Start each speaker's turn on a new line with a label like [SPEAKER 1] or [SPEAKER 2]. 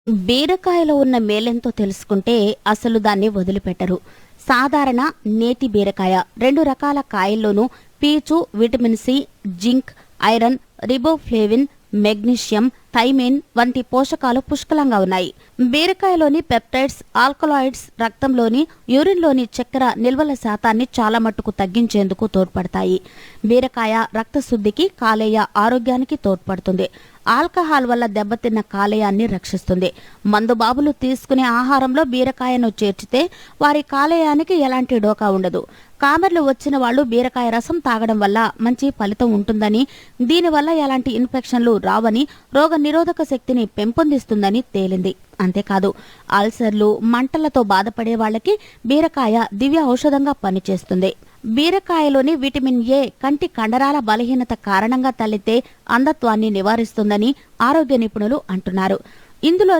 [SPEAKER 1] బీరకాయలో ఉన్న మేలెంతో తెలుసుకుంటే అసలు దాన్ని వదిలిపెట్టరు. సాధారణ నేతి బీరకాయ 2 రకాల కాయల్లోనూ పీచు, vitamin C, zinc, iron, riboflavin, magnesium, thiamine వంటి పోషకాలు పుష్కలంగా ఉన్నాయి. బీరకాయలోని పెప్టైడ్స్, ఆల్కలాయిడ్స్ రక్తంలోని, యూరిన్లోని చక్కెర నిల్వల శాతాన్ని చాలా మట్టుకు తగ్గించేందుకు తోడ్పడతాయి. బీరకాయ రక్తశుద్ధికి, కాలేయ ఆరోగ్యానికి తోడ్పడుతుంది. ఆల్కహాల్ వల్ల దెబ్బతిన్న కాలేయాన్ని రక్షిస్తుంది. మందుబాబులు తీసుకునే ఆహారంలో బీరకాయను చేర్చితే వారి కాలేయానికి ఎలాంటి డోకా ఉండదు. కామెర్లు వచ్చిన వాళ్లు బీరకాయ రసం తాగడం వల్ల మంచి ఫలితం ఉంటుందని, దీనివల్ల ఎలాంటి ఇన్ఫెక్షన్లు రావని, రోగ నిరోధక శక్తిని పెంపొందిస్తుందని తేలింది. అంతేకాదు, అల్సర్లు, మంటలతో బాధపడే వాళ్లకి బీరకాయ దివ్య ఔషధంగా పనిచేస్తుంది. బీరకాయలోని విటమిన్ ఏ కంటి కండరాల బలహీనత కారణంగా తలెత్తే అంధత్వాన్ని నివారిస్తుందని ఆరోగ్య నిపుణులు అంటున్నారు. ఇందులోని